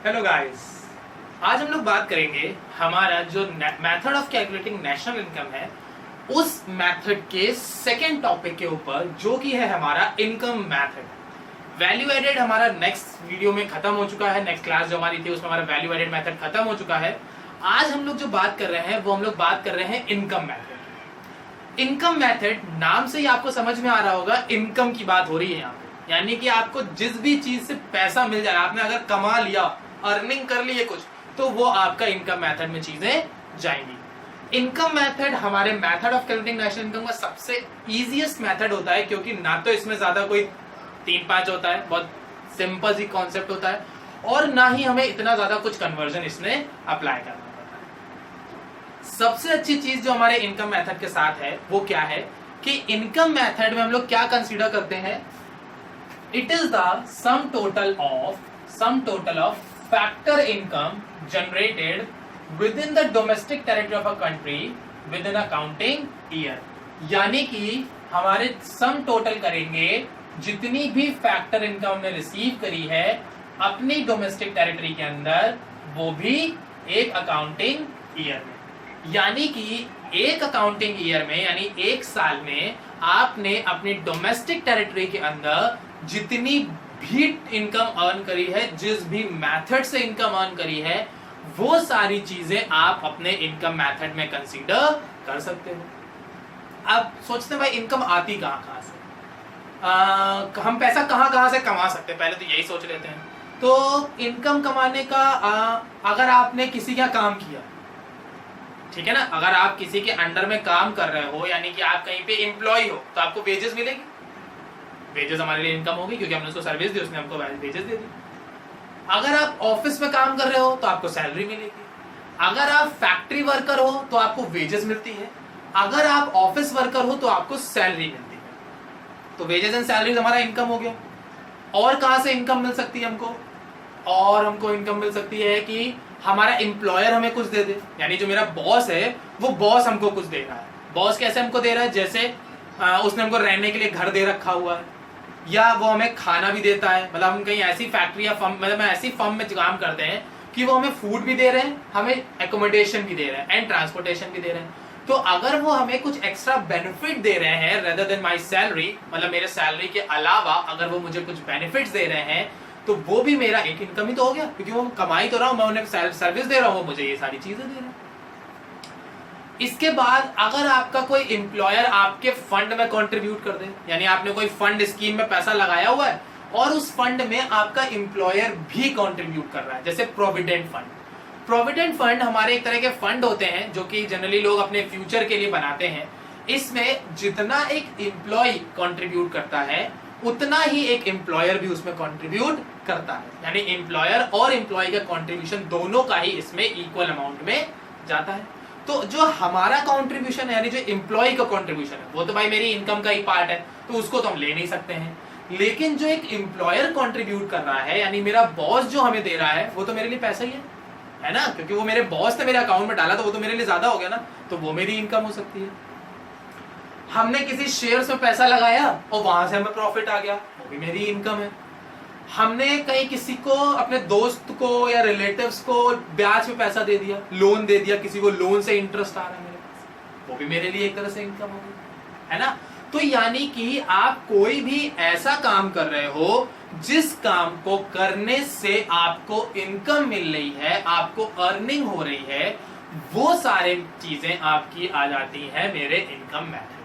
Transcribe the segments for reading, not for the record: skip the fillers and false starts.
Hello guys, आज हम लोग बात करेंगे हमारा जो method of calculating national income है उस मेथड के सेकेंड टॉपिक के ऊपर, जो कि है हमारा इनकम मेथड। वैल्यू एडेड हमारा नेक्स्ट वीडियो में खत्म हो चुका है। नेक्स्ट क्लास जो हमारी थी उसमें हमारा वैल्यू एडेड मेथड खत्म हो चुका है। आज हम लोग जो बात कर रहे हैं वो हम लोग बात कर रहे हैं इनकम मेथड। इनकम मेथड नाम से ही आपको समझ में आ रहा होगा, इनकम की बात हो रही है यहाँ पे। यानी कि आपको जिस भी चीज से पैसा मिल जाए, आपने अगर कमा लिया, अर्निंग कर ली है कुछ, तो वो आपका इनकम मेथड में चीजें जाएंगी। इनकम मेथड हमारे method of calculating national income का सबसे इजीएस्ट मेथड होता है, क्योंकि ना तो इसमें ज्यादा कोई 3-5 होता है, बहुत सिंपल सी कॉन्सेप्ट होता है, और ना ही हमें इतना ज्यादा कुछ कन्वर्जन इसमें अप्लाई करना पड़ता है। सबसे अच्छी चीज जो हमारे इनकम मेथड के साथ है वो क्या है कि इनकम मेथड में हम लोग क्या कंसीडर करते हैं, it is the sum total of factor income generated with in the domestic territory of a country with in a counting year. यानी कि हमारे सम टोटल करेंगे जितनी भी फैक्टर इनकम हमने रिसीव करी है अपनी डोमेस्टिक टेरिटरी के अंदर, वो भी एक अकाउंटिंग ईयर में। यानी कि एक अकाउंटिंग ईयर में, यानी एक साल में, आपने अपनी डोमेस्टिक टेरिटरी के अंदर जितनी भी इनकम अर्न करी है, जिस भी मेथड से इनकम अर्न करी है, वो सारी चीजें आप अपने इनकम मेथड में कंसीडर कर सकते हो। अब सोचते हैं भाई इनकम आती कहां से, हम पैसा कहां से कमा सकते हैं, पहले तो यही सोच लेते हैं। तो इनकम कमाने का अगर आपने किसी का काम किया, ठीक है ना, अगर आप किसी के अंडर में काम कर रहे हो, यानी कि आप कहीं पे एम्प्लॉय हो, तो आपको वेजेस मिलेगी। वेजेस हमारे लिए इनकम होगी, क्योंकि हमने उसको सर्विस दी, उसने हमको वेजेस दे दी। अगर आप ऑफिस में काम कर रहे हो तो आपको सैलरी मिलेगी। अगर आप फैक्ट्री वर्कर हो तो आपको वेजेस मिलती है। अगर आप ऑफिस वर्कर हो तो आपको सैलरी मिलती है। तो वेजेस एंड सैलरीज हमारा इनकम हो गया। और कहां से इनकम मिल सकती है हमको, और हमको इनकम मिल सकती है कि हमारा एम्प्लॉयर हमें कुछ दे दे। यानी जो मेरा बॉस है वो बॉस हमको कुछ दे रहा है। बॉस कैसे हमको दे रहा है, जैसे उसने हमको रहने के लिए घर दे रखा हुआ है, या वो हमें खाना भी देता है। मतलब हम कहीं ऐसी फैक्ट्री या फर्म, मतलब ऐसी फर्म में काम करते हैं कि वो हमें फूड भी दे रहे हैं, हमें एकोमोडेशन भी दे रहे हैं एंड ट्रांसपोर्टेशन भी दे रहे हैं। तो अगर वो हमें कुछ एक्स्ट्रा बेनिफिट दे रहे हैं रेदर देन माय सैलरी, मतलब मेरे सैलरी के अलावा अगर वो मुझे कुछ बेनिफिट्स दे रहे हैं, तो वो भी मेरा एक इनकम ही तो हो गया, क्योंकि वो कमाई तो रहा हूं, मैं उन्हें सर्विस दे रहा हूं, वो मुझे ये सारी चीजें दे रहे हैं। इसके बाद अगर आपका कोई एम्प्लॉयर आपके फंड में कंट्रीब्यूट कर दे, यानी आपने कोई फंड स्कीम में पैसा लगाया हुआ है और उस फंड में आपका एम्प्लॉयर भी कंट्रीब्यूट कर रहा है, जैसे प्रोविडेंट फंड। प्रोविडेंट फंड हमारे एक तरह के फंड होते हैं जो कि जनरली लोग अपने फ्यूचर के लिए बनाते हैं। इसमें जितना एक एम्प्लॉय कंट्रीब्यूट करता है उतना ही एक एम्प्लॉयर भी उसमें कंट्रीब्यूट करता है, यानी एम्प्लॉयर और एम्प्लॉय का कंट्रीब्यूशन दोनों का ही इसमें इक्वल अमाउंट में जाता है। तो जो हमारा कंट्रीब्यूशन है, यानी जो एम्प्लॉय का कंट्रीब्यूशन है, वो तो भाई मेरी इनकम का ही पार्ट है, तो उसको तो हम ले नहीं सकते हैं। लेकिन जो एक एम्प्लॉयर कंट्रीब्यूट कर रहा है, यानी मेरा बॉस जो हमें दे रहा है, वो तो मेरे लिए पैसा ही है ना, क्योंकि वो मेरे बॉस ने मेरे अकाउंट में डाला, तो वो तो मेरे लिए ज्यादा हो गया ना, तो वो मेरी इनकम हो सकती है। हमने किसी शेयर्स में पैसा लगाया और वहां से हमें प्रॉफिट आ गया, वो भी मेरी इनकम है। हमने कहीं किसी को, अपने दोस्त को या रिलेटिव्स को ब्याज पे पैसा दे दिया, लोन दे दिया, किसी को लोन से इंटरेस्ट आ रहा है मेरे पास, वो भी मेरे लिए एक तरह से इनकम हो गई, है ना। तो यानी कि आप कोई भी ऐसा काम कर रहे हो जिस काम को करने से आपको इनकम मिल रही है, आपको अर्निंग हो रही है, वो सारे चीजें आपकी आ जाती है मेरे इनकम मेथड।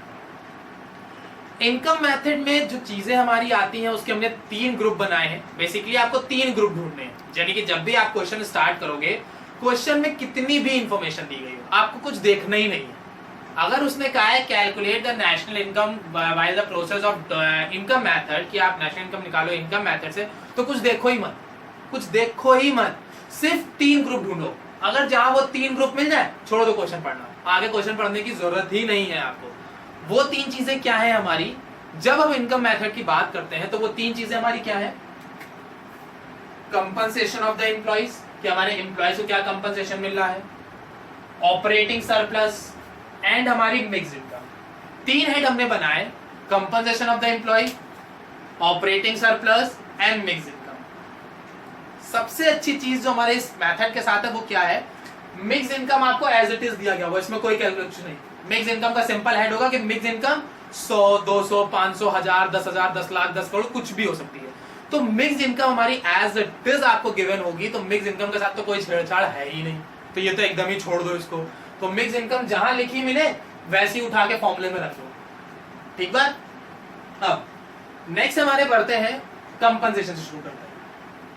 इनकम मेथड में जो चीजें हमारी आती हैं उसके हमने 3 ग्रुप बनाए हैं। बेसिकली आपको 3 ग्रुप ढूंढने हैं, यानी कि जब भी आप क्वेश्चन स्टार्ट करोगे, क्वेश्चन में कितनी भी इंफॉर्मेशन दी गई हो, आपको कुछ देखना ही नहीं है। अगर उसने कहा है calculate the national income by the process of income method, कि आप नेशनल इनकम निकालो इनकम मेथड से, तो कुछ देखो ही मत, कुछ देखो ही मत, सिर्फ 3 ग्रुप ढूंढो। अगर जहां वो 3 ग्रुप मिल जाए, छोड़ दो क्वेश्चन पढ़ना, आगे क्वेश्चन पढ़ने की जरूरत ही नहीं है आपको। वो 3 चीजें क्या है हमारी, जब हम इनकम मेथड की बात करते हैं तो वो 3 चीजें हमारी क्या है, कंपनसेशन ऑफ द एम्प्लॉइज, कि हमारे एम्प्लॉइज को क्या कंपनसेशन मिल रहा है, ऑपरेटिंग सरप्लस एंड हमारी मिक्स्ड इनकम। 3 हेड हमने बनाए, compensation of the employee, operating surplus and mixed income. सबसे अच्छी चीज जो हमारे इस मेथड के साथ है वो क्या है, मिक्स इनकम आपको एज इट इज दिया गया होगा, इसमें कोई कैलकुलेशन नहीं। मिक्स इनकम का सिंपल हेड होगा कि मिक्स इनकम 100, 200, 500, 1000, 10,000, 10 लाख, 10 करोड़ कुछ भी हो सकती है। तो मिक्स इनकम हमारी एज इट इज आपको गिवन होगी, तो मिक्स इनकम के साथ तो कोई छेड़छाड़ है ही नहीं, तो ये तो एकदम ही छोड़ दो इसको। तो मिक्स इनकम जहां लिखी मिले वैसे ही उठा के फॉर्मूले में रख लो, ठीक बात। अब नेक्स्ट हमारे बढ़ते हैं कंपनसेशन से शुरू करते हैं।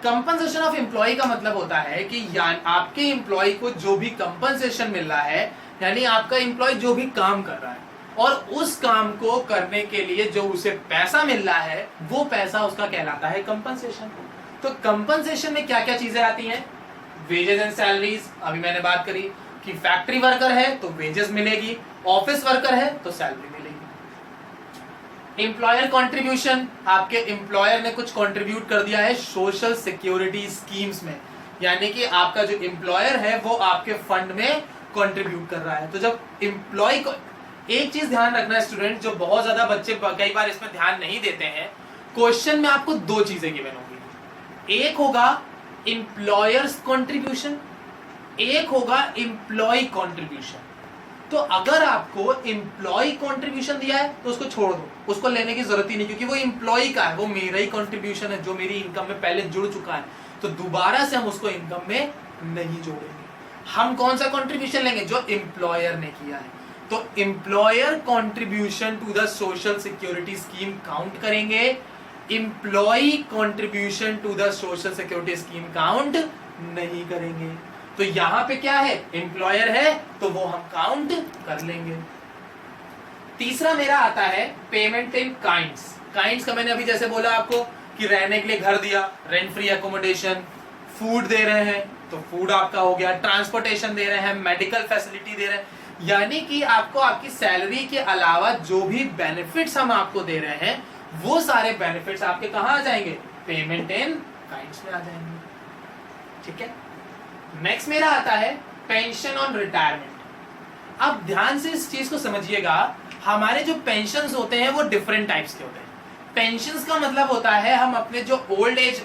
कंपनसेशन ऑफ एम्प्लॉय का मतलब होता है कि आपके एम्प्लॉय को जो भी कंपनसेशन मिल रहा है, यानी आपका एम्प्लॉय जो भी काम कर रहा है और उस काम को करने के लिए जो उसे पैसा मिल रहा है, वो पैसा उसका कहलाता है कंपनसेशन। तो कंपनसेशन में क्या क्या चीजें आती हैं, वेजेस एंड सैलरीज, अभी मैंने बात करी कि फैक्ट्री वर्कर है तो वेजेस मिलेगी, ऑफिस वर्कर है तो सैलरी मिलेगी। एम्प्लॉयर कंट्रीब्यूशन, आपके एम्प्लॉयर ने कुछ कंट्रीब्यूट कर दिया है सोशल सिक्योरिटी स्कीम्स में, यानी कि आपका जो एम्प्लॉयर है वो आपके फंड में कंट्रीब्यूट कर रहा है। तो जब एम्प्लॉय को, एक चीज ध्यान रखना है स्टूडेंट, जो बहुत ज्यादा बच्चे कई बार इसमें ध्यान नहीं देते हैं, क्वेश्चन में आपको दो चीजें गिवन होगी, एक होगा एम्प्लॉयर्स कंट्रीब्यूशन, एक होगा एम्प्लॉय कंट्रीब्यूशन। तो अगर आपको एम्प्लॉय कंट्रीब्यूशन दिया है तो उसको छोड़ दो, उसको लेने की जरूरत ही नहीं, क्योंकि वो एम्प्लॉय का है, वो मेरा ही कंट्रीब्यूशन है जो मेरी इनकम में पहले जुड़ चुका है, तो दोबारा से हम उसको इनकम में नहीं जोड़ेंगे। हम कौन सा कंट्रीब्यूशन लेंगे, जो एम्प्लॉयर ने किया है। तो employer contribution to the social security scheme count करेंगे, employee contribution to the social security scheme count नहीं करेंगे। तो यहां पे क्या है, एम्प्लॉयर है तो वो हम काउंट कर लेंगे। तीसरा मेरा आता है पेमेंट इन काइंड्स। काइंड्स का मैंने अभी जैसे बोला आपको कि रहने के लिए घर दिया, रेंट फ्री एकोमोडेशन, फूड दे रहे हैं तो फूड आपका हो गया, ट्रांसपोर्टेशन दे रहे हैं, मेडिकल फैसिलिटी दे रहे हैं, यानी कि आपको आपकी सैलरी के अलावा जो भी बेनिफिट्स हम आपको दे रहे हैं वो सारे बेनिफिट्स आपके कहां आ जाएंगे, पेमेंट इन काइंड्स में आ जाएंगे, ठीक है। नेक्स्ट मेरा आता है पेंशन ऑन रिटायरमेंट। अब ध्यान से इस चीज को समझिएगा, हमारे जो पेंशन्स होते हैं वो डिफरेंट टाइप्स के होते हैं। पेंशन्स का मतलब होता है हम अपने जो ओल्ड एज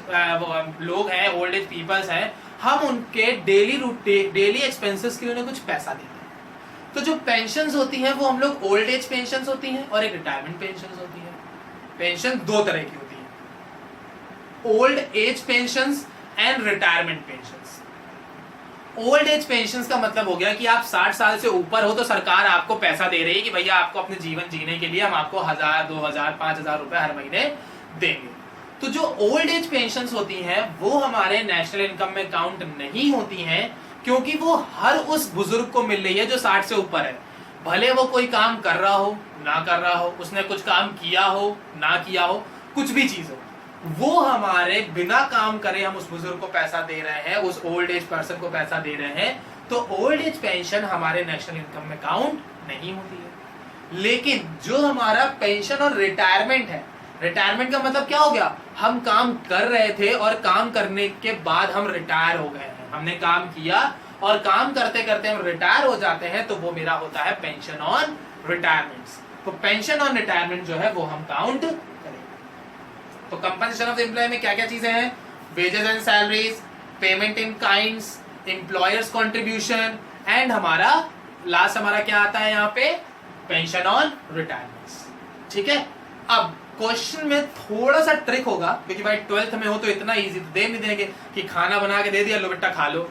लोग हैं, ओल्ड एज पीपल्स हैं, हम उनके डेली एक्सपेंसेस के लिए उन्हें कुछ पैसा देते हैं। तो जो पेंशन्स होती हैं वो हम लोग ओल्ड एज पेंशन्स होती हैं और एक रिटायरमेंट पेंशन्स होती है। पेंशन दो तरह की होती है, old age pensions and retirement pensions. Old age pensions का मतलब हो गया कि आप 60 साल से ऊपर हो तो सरकार आपको पैसा दे रही है कि भैया आपको अपने जीवन जीने के लिए हम आपको 1000, 2000, 5000 रुपए हर महीने देंगे। तो जो ओल्ड एज पेंशन्स होती हैं वो हमारे नेशनल इनकम में काउंट नहीं होती हैं, क्योंकि वो हर उस बुजुर्ग को मिल रही है जो 60 से ऊपर है, भले वो कोई काम कर रहा हो ना कर रहा हो, उसने कुछ काम किया हो ना किया हो, कुछ भी चीज हो, वो हमारे बिना काम करे हम उस बुजुर्ग को पैसा दे रहे हैं, उस ओल्ड एज पर्सन को पैसा दे रहे हैं। तो ओल्ड एज पेंशन हमारे नेशनल इनकम में काउंट नहीं होती है। लेकिन जो हमारा पेंशन और रिटायरमेंट है, रिटायरमेंट का मतलब क्या हो गया, हम काम कर रहे थे और काम करने के बाद हम रिटायर हो गए हैं, हमने काम किया और काम करते करते हम रिटायर हो जाते हैं, तो वो मेरा होता है पेंशन ऑन रिटायरमेंट्स। तो पेंशन ऑन रिटायरमेंट जो है वो हम काउंट करेंगे। तो कंपनसेशन ऑफ एम्प्लॉय में क्या क्या चीजें हैं, wages and salaries, payment in kinds, employers contribution and हमारा लास्ट हमारा क्या आता है यहाँ पे, पेंशन ऑन रिटायरमेंट्स, ठीक है। अब क्वेश्चन में थोड़ा सा ट्रिक होगा, क्योंकि भाई 12th में हो तो इतना इजी तो दे नहीं देंगे कि खाना बना के दे दिया लो बेटा खा लो।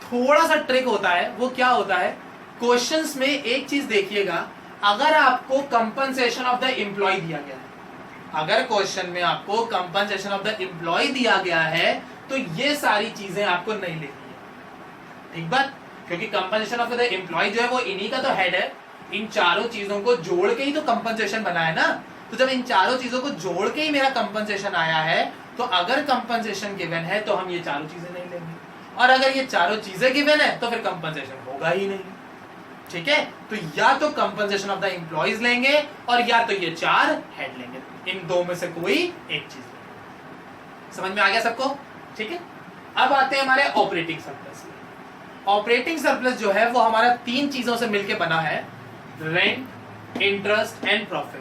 थोड़ा सा ट्रिक होता है, वो क्या होता है, क्वेश्चंस में एक चीज देखिएगा, अगर आपको कंपनसेशन ऑफ द एम्प्लॉय दिया गया है, अगर क्वेश्चन में आपको कंपनसेशन ऑफ द एम्प्लॉय दिया गया है तो ये सारी चीजें आपको नहीं लेनी है, ठीक बात, क्योंकि कंपनसेशन ऑफ द एम्प्लॉय जो है वो इन्हीं का तो हेड है, इन चारों चीजों को जोड़ के ही तो कंपनसेशन बना है ना। तो जब इन चारों चीजों को जोड़ के ही मेरा कंपनसेशन आया है, तो अगर कंपनसेशन गिवन है तो हम ये चारों चीजें नहीं लेंगे, और अगर ये चारों चीजें गिवन है तो फिर कंपनसेशन होगा ही नहीं, ठीक है। तो या तो कंपनसेशन ऑफ द एम्प्लॉयज लेंगे और या तो ये चार हेड लेंगे, इन दो में से कोई एक चीज लेंगे। समझ में आ गया सबको, ठीक है। अब आते हैं हमारे ऑपरेटिंग सरप्लस। ऑपरेटिंग सरप्लस जो है वो हमारा तीन चीजों से मिलकर बना है, rent, interest and profit.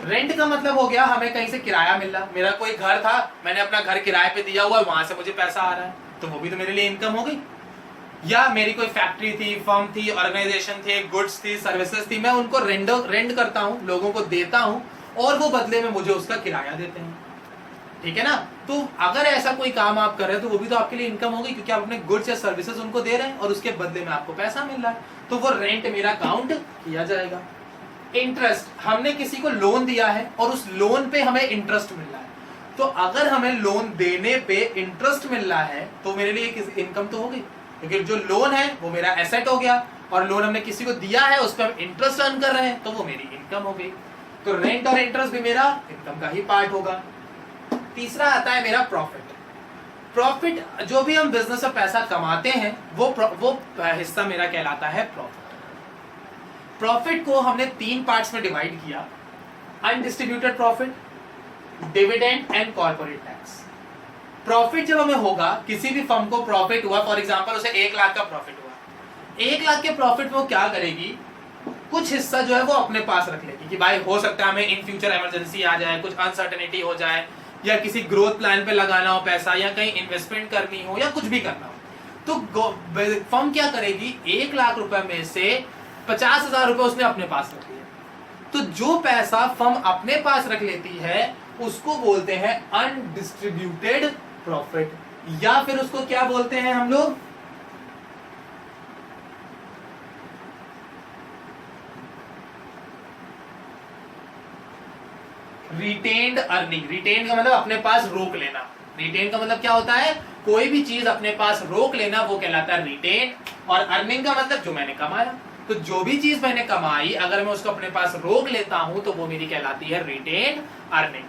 Rent का मतलब हो गया हमें कहीं से किराया मिल रहा, मेरा कोई घर था, मैंने अपना घर किराए पे दिया हुआ है, वहां से मुझे पैसा आ रहा है, तो वो भी तो मेरे लिए इनकम हो गई। या मेरी कोई फैक्ट्री थी, फर्म थी, ऑर्गेनाइजेशन थे, गुड्स थी, सर्विसेज थी, मैं उनको रेंट करता हूँ, लोगों को देता हूँ और वो बदले में मुझे उसका किराया देते हैं, ठीक है ना। तो अगर ऐसा कोई काम आप कर रहे हैं तो वो भी तो आपके लिए इनकम होगी, क्योंकि आप अपने गुड्स या सर्विसेज उनको दे रहे हैं और उसके बदले में आपको पैसा मिल रहा है, तो वो रेंट मेरा काउंट किया जाएगा। इंटरेस्ट, हमने किसी को लोन दिया है और उस लोन पे हमें इंटरेस्ट मिल रहा है, तो अगर हमें लोन देने पे इंटरेस्ट मिल रहा है तो मेरे लिए इनकम तो होगी, क्योंकि जो लोन है वो मेरा एसेट हो गया और लोन हमने किसी को दिया है उस पर हम इंटरेस्ट अर्न कर रहे हैं, तो वो मेरी इनकम हो गई। तो रेंट और इंटरेस्ट भी मेरा इनकम का ही पार्ट होगा। तीसरा आता है मेरा प्रॉफिट। प्रॉफिट, जो भी हम बिजनेस में पैसा कमाते हैं वो हिस्सा मेरा कहलाता है प्रॉफिट। प्रॉफिट को हमने 3 पार्ट्स में डिवाइड किया, undistributed profit, dividend and corporate tax. Profit जब हमें होगा, किसी भी फर्म को प्रॉफिट हुआ, फॉर एग्जांपल उसे 1 लाख का प्रॉफिट हुआ, 1 लाख के प्रॉफिट में वो क्या करेगी, कुछ हिस्सा जो है वो अपने पास रख लेगी कि भाई हो सकता है हमें इन फ्यूचर इमरजेंसी आ जाए, कुछ अनसर्टेनिटी हो जाए, या किसी ग्रोथ प्लान पे लगाना हो पैसा, या कहीं इन्वेस्टमेंट करनी हो, या कुछ भी करना हो, तो फर्म क्या करेगी, 1 लाख रुपए में से 50,000 रुपए उसने अपने पास रख लिया। तो जो पैसा फर्म अपने पास रख लेती है उसको बोलते हैं अनडिस्ट्रीब्यूटेड प्रॉफिट, या फिर उसको क्या बोलते हैं हम लोग, रिटेन्ड अर्निंग। रिटेन का मतलब अपने पास रोक लेना। रिटेन का मतलब क्या होता है, कोई भी चीज अपने पास रोक लेना, वो कहलाता है रिटेन। और अर्निंग का मतलब जो मैंने कमाया, तो जो भी चीज मैंने कमाई अगर मैं उसको अपने पास रोक लेता हूं तो वो मेरी कहलाती है रिटेन अर्निंग।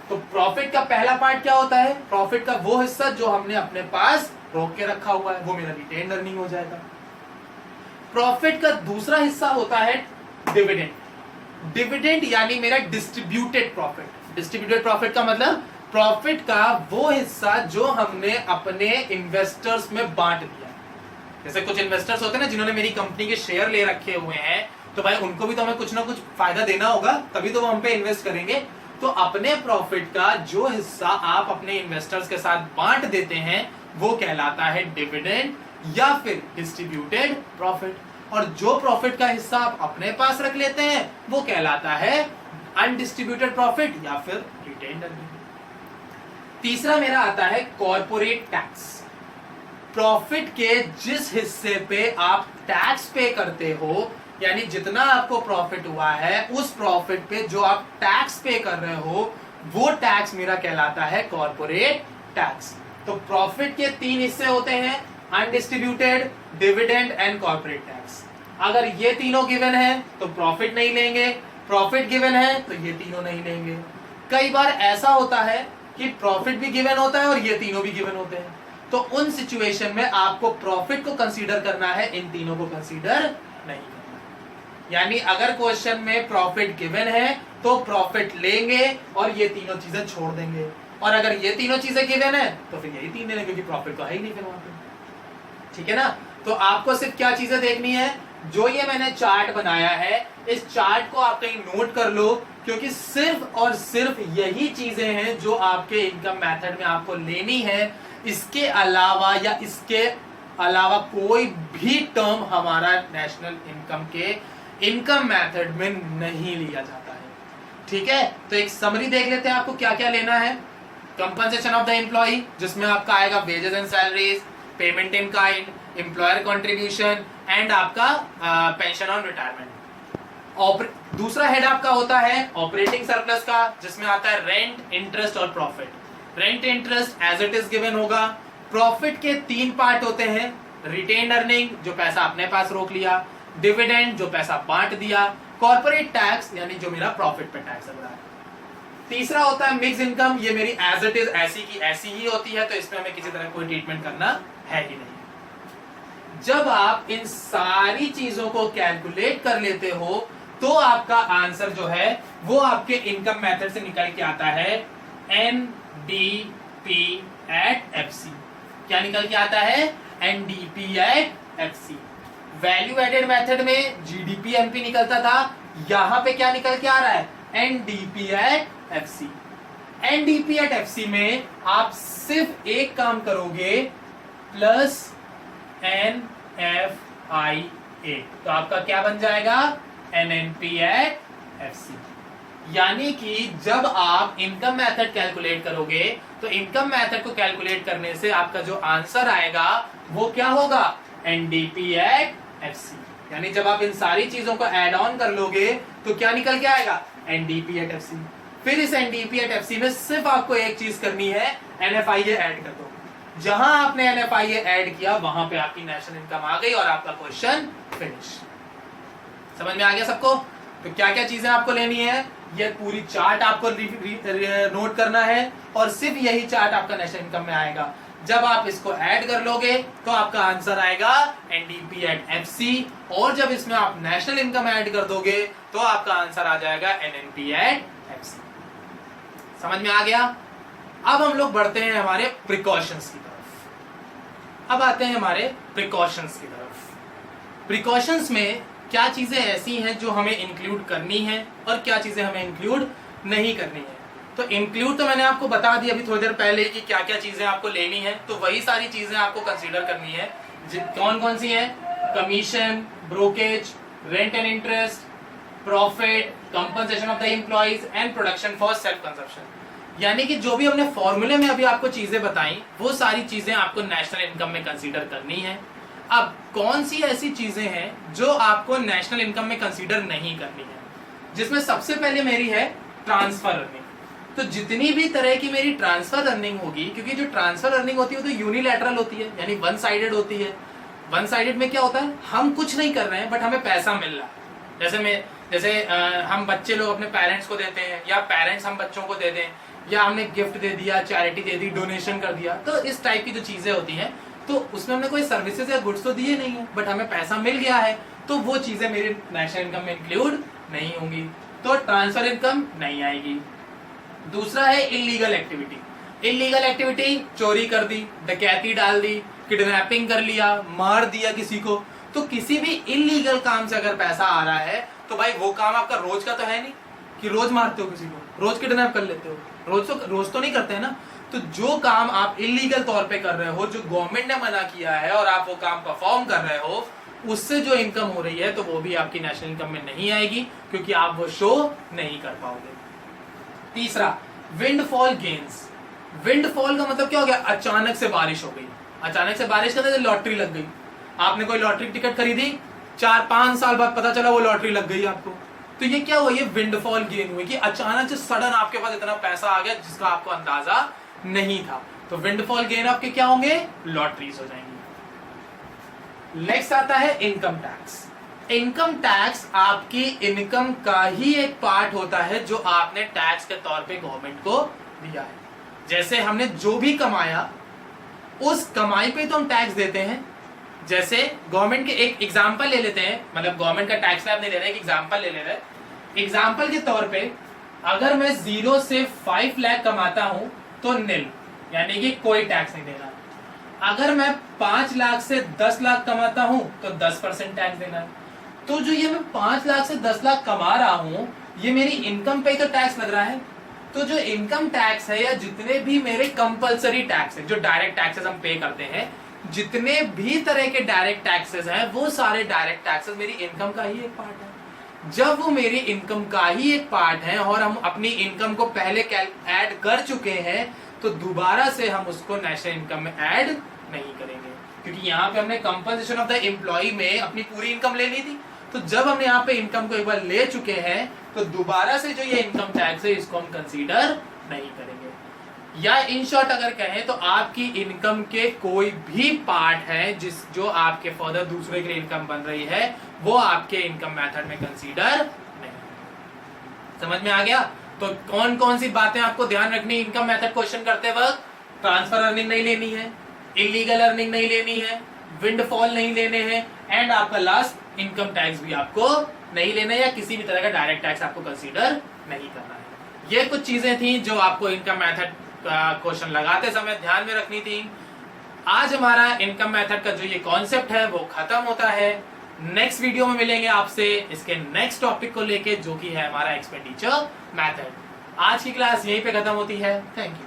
तो प्रॉफिट का पहला पार्ट क्या होता है, प्रॉफिट का वो हिस्सा जो हमने अपने पास रोक के रखा हुआ है, वो मेरा रिटेन अर्निंग हो जाएगा। प्रॉफिट का दूसरा हिस्सा होता है डिविडेंड। डिविडेंड यानी मेरा डिस्ट्रीब्यूटेड प्रॉफिट। डिस्ट्रीब्यूटेड प्रॉफिट का मतलब प्रॉफिट का वो हिस्सा जो हमने अपने इन्वेस्टर्स में बांट दिया। जैसे कुछ इन्वेस्टर्स होते हैं ना जिन्होंने मेरी कंपनी के शेयर ले रखे हुए हैं, तो भाई उनको भी तो हमें कुछ ना कुछ फायदा देना होगा, तभी तो वो हम पे इन्वेस्ट करेंगे। तो अपने प्रॉफिट का जो हिस्सा आप अपने इन्वेस्टर्स के साथ बांट देते हैं वो कहलाता है डिविडेंड या फिर डिस्ट्रीब्यूटेड प्रॉफिट। और जो प्रॉफिट का हिस्सा आप अपने पास रख लेते हैं वो कहलाता है अनडिस्ट्रीब्यूटेड प्रॉफिट या फिर रिटेन्ड अर्निंग। तीसरा मेरा आता है कॉर्पोरेट टैक्स। प्रॉफिट के जिस हिस्से पे आप टैक्स पे करते हो, यानी जितना आपको प्रॉफिट हुआ है उस प्रॉफिट पे जो आप टैक्स पे कर रहे हो वो टैक्स मेरा कहलाता है कॉर्पोरेट टैक्स। तो प्रॉफिट के 3 हिस्से होते हैं, undistributed, dividend and corporate tax. अगर ये तीनों गिवन है तो प्रॉफिट नहीं लेंगे, प्रॉफिट गिवन है तो ये तीनों नहीं लेंगे। कई बार ऐसा होता है कि प्रॉफिट भी गिवन होता है और ये तीनों भी गिवन होते हैं, तो उन सिचुएशन में आपको प्रॉफिट को कंसीडर करना है, इन तीनों को कंसीडर नहीं करना। यानी अगर क्वेश्चन में प्रॉफिट गिवन है तो प्रॉफिट लेंगे और ये तीनों चीजें छोड़ देंगे, और अगर ये तीनों चीजें गिवन है तो फिर यही 3 लेंगे क्योंकि प्रॉफिट तो है ही नहीं फिर वहां पे। ठीक है ना। तो आपको सिर्फ क्या चीजें देखनी है, जो ये मैंने चार्ट बनाया है इस चार्ट को आप कहीं नोट कर लो, क्योंकि सिर्फ और सिर्फ यही चीजें हैं जो आपके इनकम मेथड में आपको लेनी है। इसके अलावा या इसके अलावा कोई भी टर्म हमारा नेशनल इनकम के इनकम मेथड में नहीं लिया जाता है। ठीक है, तो एक समरी देख लेते हैं आपको क्या क्या लेना है। कंपनसेशन ऑफ द एम्प्लॉय, जिसमें आपका आएगा wages and salaries, payment in kind, employer contribution and आपका पेंशन ऑन रिटायरमेंट। दूसरा हेड आपका होता है ऑपरेटिंग सरप्लस का, जिसमें आता है रेंट, इंटरेस्ट और profit. Rent interest as it is given होगा। प्रॉफिट के 3 पार्ट होते हैं, रिटेन अर्निंग जो पैसा अपने पास रोक लिया, डिविडेंड जो पैसा बांट दिया, कॉर्पोरेट टैक्स यानी जो मेरा प्रॉफिट पे टैक्स लग रहा है। तीसरा होता है मिक्स इनकम, ये मेरी एज इट इज ऐसी की ऐसी ही होती है, तो इसमें हमें किसी तरह कोई ट्रीटमेंट करना है ही नहीं। जब आप इन सारी चीजों को कैलकुलेट कर लेते हो तो आपका आंसर जो है वो आपके इनकम मेथड से निकल के आता है NDP at FC। क्या निकल के आता है, NDP at FC। Value added method में GDP MP निकलता था, यहां पे क्या निकल के आ रहा है, NDP at FC. NDP at FC में आप सिर्फ एक काम करोगे, प्लस NFIA, तो आपका क्या बन जाएगा, NNP एट एफसी। यानी कि जब आप इनकम मेथड कैलकुलेट करोगे तो इनकम मेथड को कैलकुलेट करने से आपका जो आंसर आएगा वो क्या होगा, एनडीपी एट एफसी। यानी जब आप इन सारी चीजों को ऐड ऑन कर लोगे तो क्या निकल के आएगा, एनडीपी एट एफसी। फिर इस एनडीपी एट एफसी में सिर्फ आपको एक चीज करनी है, एनएफआईए ऐड कर दो। जहां आपने एनएफआईए ऐड किया वहां पे आपकी नेशनल इनकम आ गई और आपका क्वेश्चन फिनिश। समझ में आ गया सबको? तो क्या क्या चीजें आपको लेनी है, ये पूरी चार्ट आपको नोट करना है और सिर्फ यही चार्ट आपका नेशनल इनकम में आएगा। जब आप इसको ऐड कर लोगे तो आपका आंसर आएगा एनडीपी एट एफसी, और जब इसमें आप नेशनल इनकम ऐड कर दोगे तो आपका आंसर आ जाएगा एनएनपी एट एफसी। समझ में आ गया? अब हम लोग बढ़ते हैं हमारे प्रिकॉशंस की तरफ। अब आते हैं हमारे प्रिकॉशंस की तरफ। प्रिकॉशंस में क्या चीजें ऐसी हैं जो हमें इंक्लूड करनी है और क्या चीजें हमें इंक्लूड नहीं करनी है। तो इंक्लूड तो मैंने आपको बता दी अभी थोड़ी देर पहले कि क्या क्या चीजें आपको लेनी है, तो वही सारी चीजें आपको कंसीडर करनी है। कौन कौन सी है, commission, brokerage, rent and interest, profit, compensation of the employees and production for self consumption. यानी कि जो भी हमने फॉर्मूले में अभी आपको चीजें बताई वो सारी चीजें आपको नेशनल इनकम में कंसीडर करनी है। अब कौन सी ऐसी चीजें हैं जो आपको नेशनल इनकम में कंसीडर नहीं करनी है, जिसमें सबसे पहले मेरी है ट्रांसफर अर्निंग। तो जितनी भी तरह की मेरी ट्रांसफर अर्निंग होगी, क्योंकि जो ट्रांसफर अर्निंग होती है वो तो यूनिलैटरल होती है, यानी वन साइडेड होती है। वन साइडेड में क्या होता है, हम कुछ नहीं कर रहे हैं बट हमें पैसा मिल रहा है। जैसे हम बच्चे लोग अपने पेरेंट्स को देते हैं, या पेरेंट्स हम बच्चों को दे दें, या हमने गिफ्ट दे दिया, चैरिटी दे दी, डोनेशन कर दिया। तो इस टाइप की जो चीजें होती हैं, तो उसमें हमने कोई सर्विसेज या गुड्स तो दिए नहीं है बट हमें पैसा मिल गया है, तो वो चीजें मेरी नेशनल इनकम में इंक्लूड नहीं होंगी, तो ट्रांसफर इनकम नहीं आएगी। दूसरा है इलीगल एक्टिविटी। इलीगल एक्टिविटी, चोरी कर दी, डकैती डाल दी, किडनैपिंग कर लिया, मार दिया किसी को। तो किसी भी इलीगल काम से अगर पैसा आ रहा है तो भाई वो काम आपका रोज का तो है नहीं कि रोज मारते हो किसी को, रोज किडनैप कर लेते हो, रोज तो नहीं करते हैं ना। तो जो काम आप इलीगल तौर पे कर रहे हो, जो गवर्नमेंट ने मना किया है और आप वो काम परफॉर्म कर रहे हो, उससे जो इनकम हो रही है तो वो भी आपकी नेशनल इनकम में नहीं आएगी, क्योंकि आप वो शो नहीं कर पाओगे। तीसरा, विंडफॉल गेन्स। विंडफॉल का मतलब क्या हो गया, अचानक से बारिश हो गई। अचानक से बारिश करने से लॉटरी लग गई, आपने कोई लॉटरी टिकट खरीदी, 4-5 साल बाद पता चला वो लॉटरी लग गई आपको। तो ये क्या हुआ, ये विंडफॉल गेन हुई कि अचानक से सडन आपके पास इतना पैसा आ गया जिसका आपको अंदाजा नहीं था। तो विंडफॉल गेन आपके क्या होंगे, लॉटरीज हो जाएंगी। नेक्स्ट आता है इनकम टैक्स। इनकम टैक्स आपकी इनकम का ही एक पार्ट होता है जो आपने टैक्स के तौर पे गवर्नमेंट को दिया है। जैसे हमने जो भी कमाया उस कमाई पे तो हम टैक्स देते हैं। जैसे गवर्नमेंट के एक एग्जांपल ले लेते हैं, मतलब गवर्नमेंट का टैक्स स्लैब नहीं ले रहे, एक एग्जांपल ले रहे हैं। एग्जांपल के तौर पे अगर मैं 0 से 5 लाख कमाता हूं तो निल, यानी कि कोई टैक्स नहीं देना। अगर मैं 5 लाख से 10 लाख कमाता हूं तो 10% टैक्स देना है। तो जो ये मैं 5 लाख से 10 लाख कमा रहा हूं, ये मेरी इनकम पे ही तो टैक्स लग रहा है। तो जो इनकम टैक्स है या जितने भी मेरे कंपलसरी टैक्स है, जो डायरेक्ट टैक्सेस हम पे करते हैं, जितने भी तरह के डायरेक्ट टैक्सेस हैं, वो सारे डायरेक्ट टैक्सेस मेरी इनकम का ही एक पार्ट है। जब वो मेरी इनकम का ही एक पार्ट है और हम अपनी इनकम को पहले ऐड कर चुके हैं, तो दोबारा से हम उसको नेशनल इनकम में ऐड नहीं करेंगे, क्योंकि यहाँ पे हमने कंपनसेशन ऑफ द एम्प्लॉय में अपनी पूरी इनकम ले ली थी। तो जब हमने यहाँ पे इनकम को एक बार ले चुके हैं तो दोबारा से जो ये इनकम टैक्स है इसको हम कंसीडर नहीं करेंगे। या इन शॉर्ट अगर कहें तो आपकी इनकम के कोई भी पार्ट है जो आपके फर्दर दूसरे के लिए इनकम बन रही है, वो आपके इनकम मेथड में कंसीडर नहीं। समझ में आ गया? तो कौन कौन सी बातें आपको ध्यान रखनी इनकम मेथड क्वेश्चन करते वक्त, ट्रांसफर अर्निंग नहीं लेनी है, इलीगल अर्निंग नहीं लेनी है, विंडफॉल नहीं लेने हैं, एंड आपका लास्ट इनकम टैक्स भी आपको नहीं लेना है, या किसी भी तरह का डायरेक्ट टैक्स आपको कंसीडर नहीं करना है। ये कुछ चीजें थी जो आपको इनकम मेथड क्वेश्चन लगाते समय ध्यान में रखनी थी। आज हमारा इनकम मेथड का जो ये कॉन्सेप्ट है वो खत्म होता है। नेक्स्ट वीडियो में मिलेंगे आपसे इसके नेक्स्ट टॉपिक को लेके, जो कि है हमारा एक्सपेंडिचर मेथड। आज की क्लास यहीं पे खत्म होती है। Thank you.